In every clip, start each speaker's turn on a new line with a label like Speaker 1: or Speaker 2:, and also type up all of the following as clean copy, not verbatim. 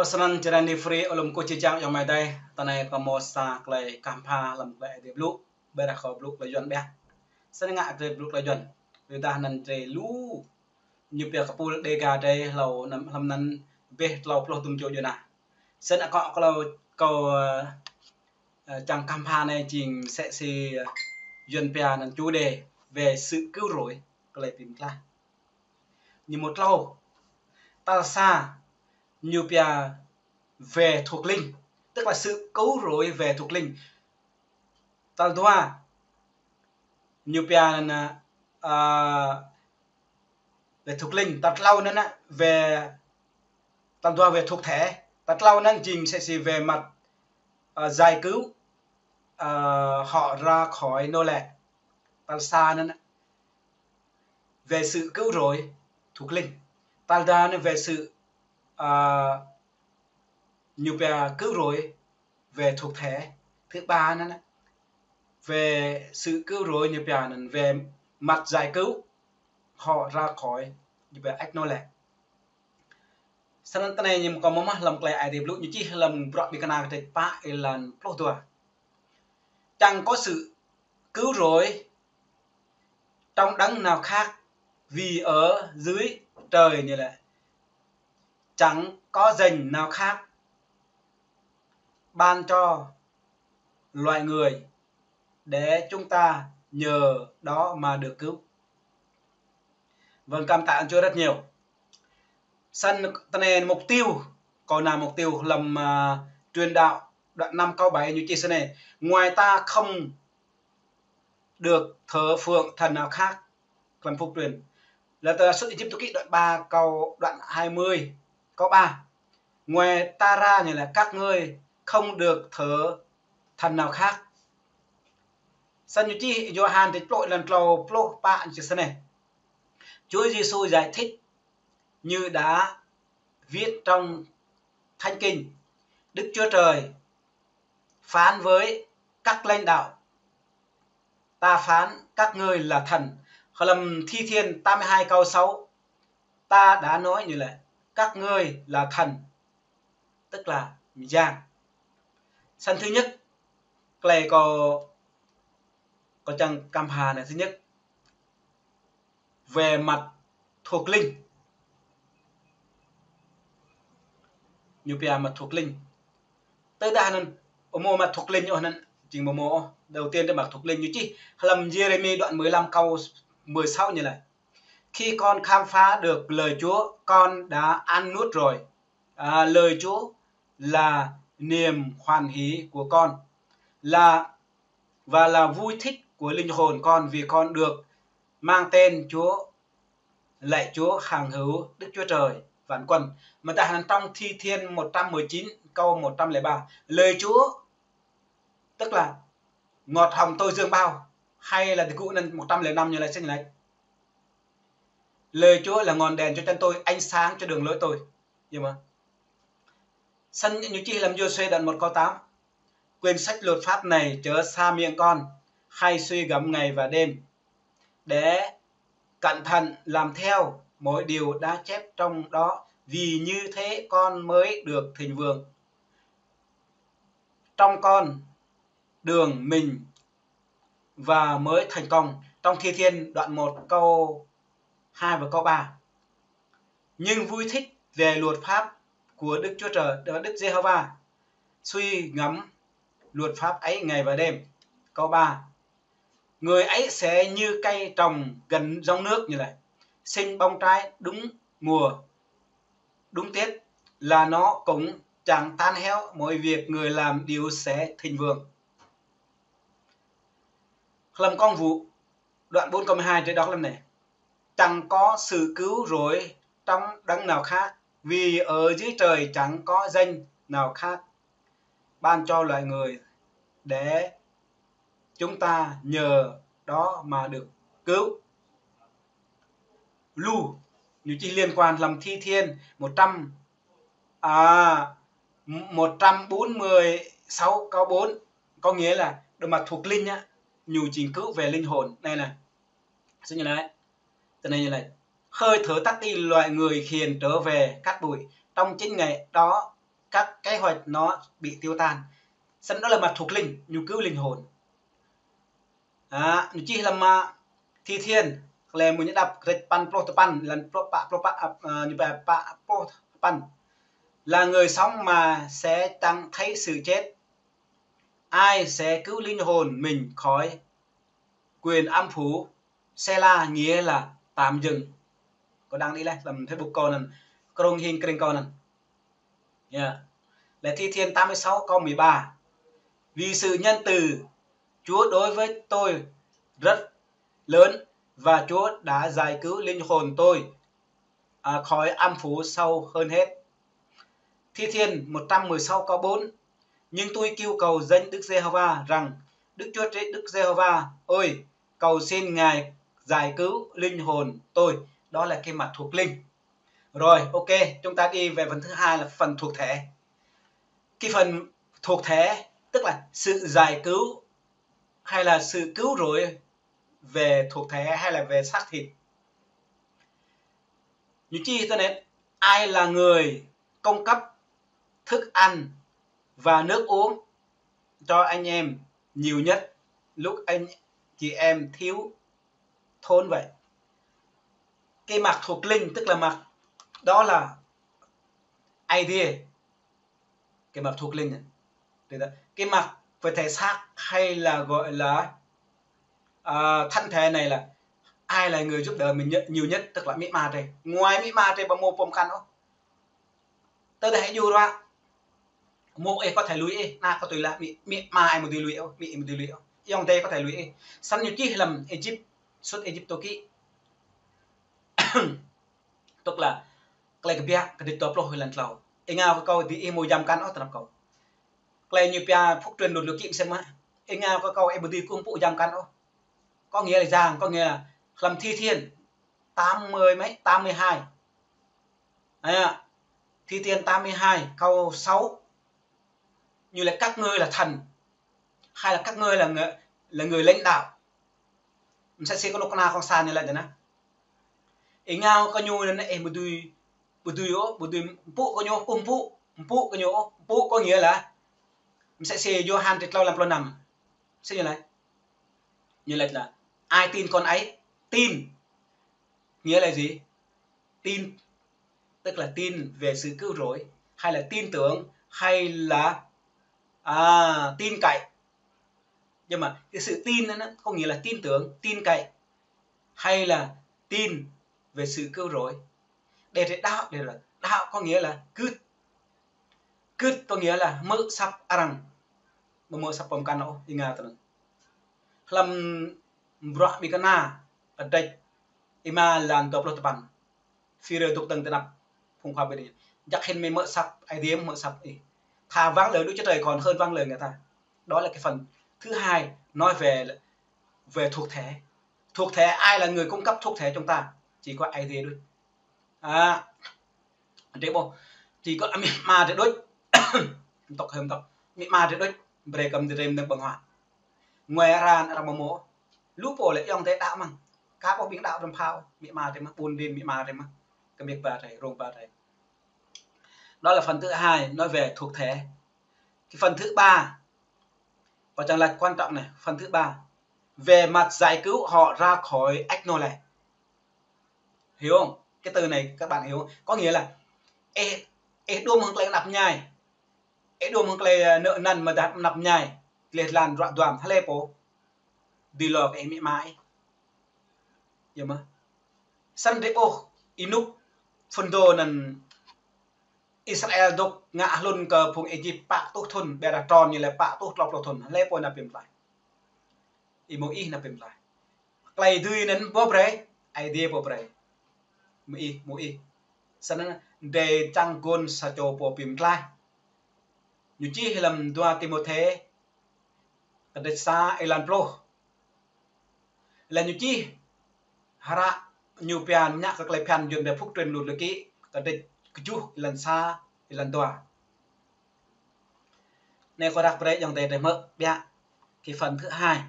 Speaker 1: Osman Jarani Free olum ko chijang yang mai dai tanai pamosa klai kampa lam klai de blue bera kho blue la yon bia senenga de blue la yon dah nan tre lu như bia kapul de ga dai lau nam lam nan be lau plo tum jo na sen ko ko chàng kampa này chỉnh sẽ si yon bia nan chủ đề về sự cứu rỗi klai pim kla như một lâu ta xa như bia về thuộc linh, tức là sự cứu rỗi về thuộc linh. Tal doa như bia là về thuộc linh, tạt lâu nên về tal doa về thuộc thể, tạt lâu nên trình sẽ chỉ về mặt giải cứu họ ra khỏi nô lệ. Tal xa nên về sự cứu rỗi thuộc linh, tal doa nên về sự như bia cứu rỗi về thuộc thể. Thứ ba nữa về sự cứu rỗi như bia về mặt giải cứu họ ra khỏi như bia ách nô lệ. Sau này nhưng có mắm làm cái ai điệp lúc như chi làm bọt bị cana cái pa ilan pro tua. Chẳng có sự cứu rỗi trong đấng nào khác vì ở dưới trời như là chẳng có dành nào khác ban cho loài người để chúng ta nhờ đó mà được cứu. Vâng, cảm tạ Chúa rất nhiều. Sân tên mục tiêu còn là mục tiêu làm truyền đạo đoạn 5 câu 7 như chia sẻ này, ngoài ta không được thờ phượng thần nào khác làm phục truyền. Là từ xuất Ai-cập ký đoạn 3 câu đoạn 20 câu 3. Ngoài ta ra như là các ngươi không được thờ thần nào khác. Sân như chi Gioan thì lội lần đầu plo bạn như thế này. Chúa Giêsu giải thích như đã viết trong Thánh Kinh. Đức Chúa Trời phán với các lãnh đạo, ta phán các ngươi là thần. Hoặc là Thi Thiên 82 câu 6, ta đã nói như là các ngươi là thần, tức là giang. Sân thứ nhất cái có chăng kampa này. Thứ nhất về mặt thuộc linh, như bia mặt thuộc linh tới đây nên ở mô mặt thuộc linh ở nên chính một mô đầu tiên để mặt thuộc linh như chi làm Jeremy đoạn 15 câu 16 như này, khi con khám phá được lời Chúa con đã ăn nuốt rồi. Lời Chúa là niềm hoan hỷ của con, và là vui thích của linh hồn con, vì con được mang tên Chúa, lạy Chúa hằng hữu Đức Chúa Trời vạn quân. Mà tại hàng trong Thi Thiên 119 câu 103, lời Chúa tức là ngọt hồng tôi dương bao, hay là từ cũ nên 105 như lại xin lại, lời Chúa là ngọn đèn cho chân tôi, ánh sáng cho đường lối tôi. Nhưng mà sân như chi làm Giô-suê đoạn 1 câu 8, quyển sách luật pháp này chớ xa miệng con, hay suy gẫm ngày và đêm, để cẩn thận làm theo mỗi điều đã chép trong đó, vì như thế con mới được thịnh vượng trong con đường mình và mới thành công. Trong Thi Thiên đoạn 1 câu 2 và câu 3, nhưng vui thích về luật pháp của Đức Chúa Trời, Đức Giê-hô-va, suy ngẫm luật pháp ấy ngày và đêm. Câu 3, người ấy sẽ như cây trồng gần dòng nước như này, sinh bông trái đúng mùa đúng tiết, là nó cũng chẳng tan héo, mọi việc người làm đều sẽ thịnh vượng. Làm công vụ đoạn 4 câu 12 trên đó làm này, chẳng có sự cứu rỗi trong đấng nào khác, vì ở dưới trời chẳng có danh nào khác ban cho loài người để chúng ta nhờ đó mà được cứu. Lu như chỉ liên quan làm Thi Thiên 146 câu 4, có nghĩa là đồ mặt thuộc linh nhá, nhủ trình cứu về linh hồn. Này này xin như này, từ này như này, hơi thở tắt đi, loài người hiền trở về cát bụi, trong 9 ngày đó các kế hoạch nó bị tiêu tan. Sẵn đó là mặt thuộc linh, nhu cứu linh hồn. Nhu chi là mà thi thiên là muốn đập rịch pan pro pan lần như vậy pro pan là người sống mà sẽ tăng thấy sự chết. Ai sẽ cứu linh hồn mình khỏi quyền âm phủ? Sela nghĩa là tạm dừng. Có đăng đi lên làm Facebook con này krong hin kring con này. Yeah. Là Thi Thiên 86 câu 13. Vì sự nhân từ Chúa đối với tôi rất lớn và Chúa đã giải cứu linh hồn tôi khỏi âm phủ sâu hơn hết. Thi Thiên 116 câu 4. Nhưng tôi kêu cầu danh Đức Giê-hô-va rằng Đức Chúa Trời Đức Giê-hô-va ôi, cầu xin Ngài giải cứu linh hồn tôi. Đó là cái mặt thuộc linh. Rồi, ok, chúng ta đi về phần thứ hai là phần thuộc thể. Cái phần thuộc thể tức là sự giải cứu hay là sự cứu rỗi về thuộc thể hay là về xác thịt. Như chi cho nên ai là người cung cấp thức ăn và nước uống cho anh em nhiều nhất lúc anh chị em thiếu thốn vậy? Cái mặt thuộc linh tức là mặt đó là idea, cái mặt thuộc linh này. Cái mặt về thể xác hay là gọi là thân thể này là ai là người giúp đỡ mình nhiều nhất, tức là mỹ ma đây. Ngoài mỹ ma đây bằng một phong khăn đó tới đây hãy dù ra một ấy có thể lùi na có tùy là mỹ ma ai một tùy lùi mỹ một tùy lùi dòng đây có thể lùi sẵn như chi làm Egypt xuất Egypt tôi kỹ tức là cái bia cái địch top rồi lần đầu anh ngao câu thì em mồi dăm cắn ở tập cầu cái như bia phúc truyền đột lực kỵ xem mà anh ngao có câu em đi cung phụ dăm cắn đó có nghĩa là giang, có nghĩa là làm Thi Thiên 82 Thi Thiên 82 câu 6 như là các ngươi là thần hay là các ngươi là người lãnh đạo mình sẽ có lúc nào không xa như lại thế nào ý ngao có nhu nên em bùi phụ có nhu phụ có nhu phụ có nghĩa là mình sẽ vô han trịch lâu làm lo nằm sẽ như là ai tin con ấy tin nghĩa là gì? Tin tức là tin về sự cứu rỗi hay là tin tưởng hay là tin cậy. Nhưng mà cái sự tin nó không nghĩa là tin tưởng, tin cậy hay là tin về sự cứu rỗi. Đây là đạo có nghĩa là cứt có nghĩa là mơ sắp arang mơ sắp pom kano ingat làm bra bikana ở đây ima lan top lo tapan phía tục tầng tận phong khoa bên này chắc hình mình mơ sắp idea mơ sắp đi thà vang lời Đức Chúa Trời còn hơn vang lời người ta. Đó là cái phần thứ hai nói về thuộc thể. Thuộc thể ai là người cung cấp thuộc thể chúng ta? Chỉ có idea thôi. Thế bộ chỉ có ma để đối tộc hơn tộc ma để đối về cầm để rem được bằng hòa ngoài ra là một mẫu lúc bộ lại dòng thế đạo mà các có biến đạo trong phao ma thế mà buồn đêm ma thế mà cái việc bà thầy rồng bà thầy. Đó là phần thứ hai nói về thuộc thể. Cái phần thứ ba và chẳng là quan trọng này, phần thứ ba về mặt giải cứu họ ra khỏi ách nô lệ. Hiểu không? Cái từ này các bạn hiểu không? Có nghĩa là đua một cái nạp nhai đua một cái nợ nần mà nạp nhai liệt làn đoạn đoàn hay lệ bố đi lò cái mỹ mãi hiểu mà sân đấy ô inuk phân đồ nần Israel độc ngã luôn cờ phùng Egypt bạc tốt thun bè đặt tròn như là bạc tốt lọc lọc thun lệ bố nạp bìm lại imo nạp bìm lại cái đuôi nần bố bre idea bố bre mũi sân để trang gôn sa cho bố bìm lại như chi làm đoa Timothy cái sa elan pro là như chi hara như pian nhắc các lời pian dùng để phúc truyền luật kỹ cái chú lần sa lần đoa này có đặc biệt dòng để mở bia cái phần thứ hai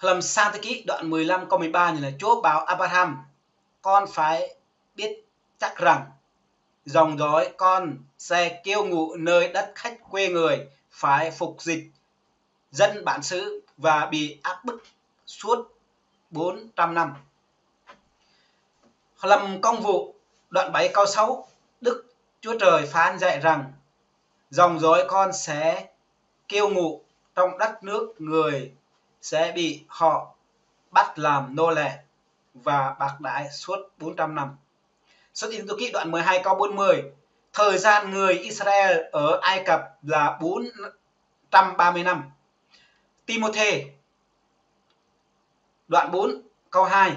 Speaker 1: làm sang thế kỷ đoạn 15 câu 13 như là Chúa bảo Abraham con phải biết chắc rằng dòng dõi con sẽ kiêu ngụ nơi đất khách quê người, phải phục dịch dân bản xứ và bị áp bức suốt 400 năm. Lâm Công vụ đoạn 7 câu 6, Đức Chúa Trời phán dạy rằng dòng dõi con sẽ kiêu ngụ trong đất nước người, sẽ bị họ bắt làm nô lệ và bạc đãi suốt 400 năm. Xuất Ai Cập đoạn 12 câu 40, thời gian người Israel ở Ai Cập là 430 năm. Timôthê đoạn 4 câu 2.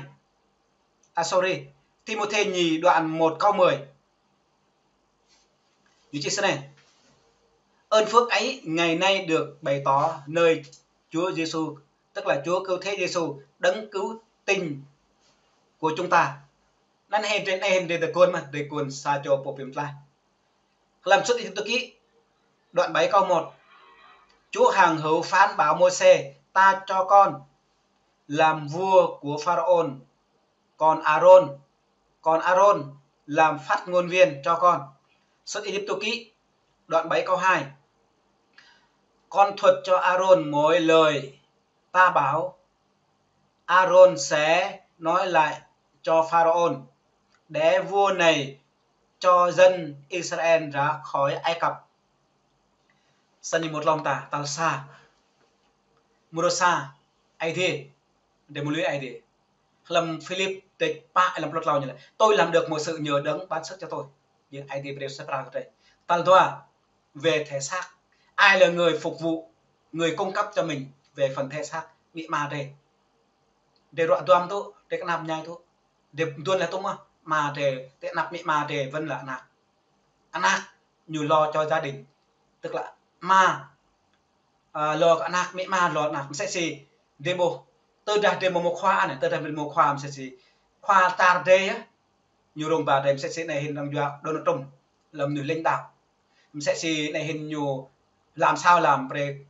Speaker 1: Timôthê nhì đoạn 1 câu 10. Như chia sẻ này, ơn phước ấy ngày nay được bày tỏ nơi Chúa Giêsu, tức là Chúa Cứu Thế Giêsu, đấng cứu tinh của chúng ta. Nên hên trên hên để cuốn mà để cuốn sa cho bộ phim lại. Làm Xuất Ai Cập đoạn 7 câu 1. Chúa hàng hữu phán bảo Môi-se, ta cho con làm vua của Pharaoh, còn Aaron làm phát ngôn viên cho con. Xuất Ai Cập đoạn 7 câu 2. Con thuật cho Aaron mỗi lời ta bảo, Aaron sẽ nói lại cho Pharaoh, để vua này cho dân Israel ra khỏi Ai Cập. Sani một lòng ta talsa murosa ai thế để một lưới ai thế làm Philip tịch pa làm plot lao như này, tôi làm được một sự nhờ đấng ban sức cho tôi, nhưng ai thế đều sẽ ra cái tal toa về thể xác, ai là người phục vụ, người cung cấp cho mình về phần thể xác, nghĩ mà để đoạn tuam tu để cái nạp nhai tu để tuân là tu mà để nạp nghĩ mà để vân là anak nhiều lo cho gia đình, tức là mà lo anak mỹ mà lo anak sẽ gì demo tôi đã demo một khoa này, tôi đã một khoa sẽ gì khoa tar đây á, nhiều đồng bà đem sẽ này hình đồng doa Donald Trump làm nhiều lãnh đạo sẽ gì này hình nhiều làm sao làm về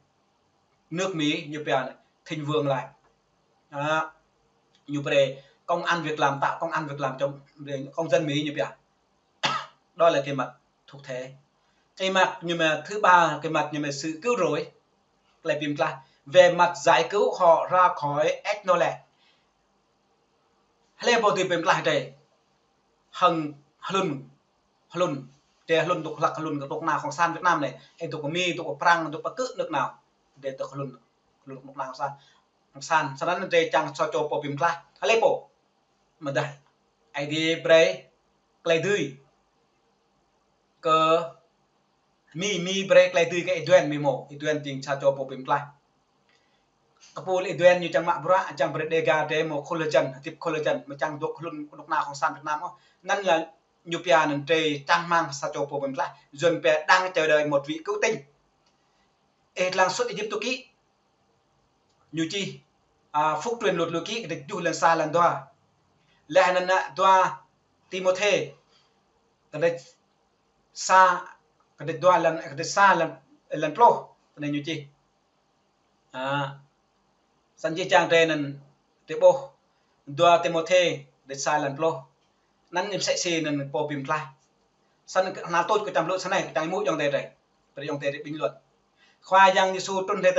Speaker 1: nước Mỹ như bây giờ thịnh vượng lại, như về công ăn việc làm, tạo công ăn việc làm cho công dân Mỹ như bây giờ. Đó là cái mặt thuộc thể. Cái mặt nhưng mà thứ ba, cái mặt nhưng mà sự cứu rỗi lại phim là về mặt giải cứu họ ra khỏi ách nô lệ. Hay là bộ phim lại đây hằng hân để hân tục lạc hân tục nàoของsan Việt Nam này, hay tục mi tục prang tục cứ nước nào để tục hân tục nào san cho nên để chẳng cho bộ phim lại hay là bộ mà đây ai đi pre play tươi cơ mi break lại từ cái Edwin mimo Edwin tiếng cha cho bộ phim lại Apple Edwin như chẳng mạ bra chẳng break dega để một collagen tiếp collagen mà chẳng được luôn lúc nàoของsan Việt Nam nên là nhiều pia nên trời chẳng mang sa cho bộ phim lại dần pia đang chờ đợi một vị cứu tinh et lang xuất Egypt kỹ như chi phúc truyền luật lục kỹ được du lần xa lần đoa lại nên đoa Timôthê cái đấy xa cái địch đoa lần cái địch xa lần pro này như chi sanh chi trang trên nên tiếp bộ đoa Timôthê địch xa lần pro nên em sẽ xin nên bộ phim lại sanh nào tôi cứ chăm luôn sau này trang mũi trong đây rồi dòng đây bình luận khoa giang như su trôn thế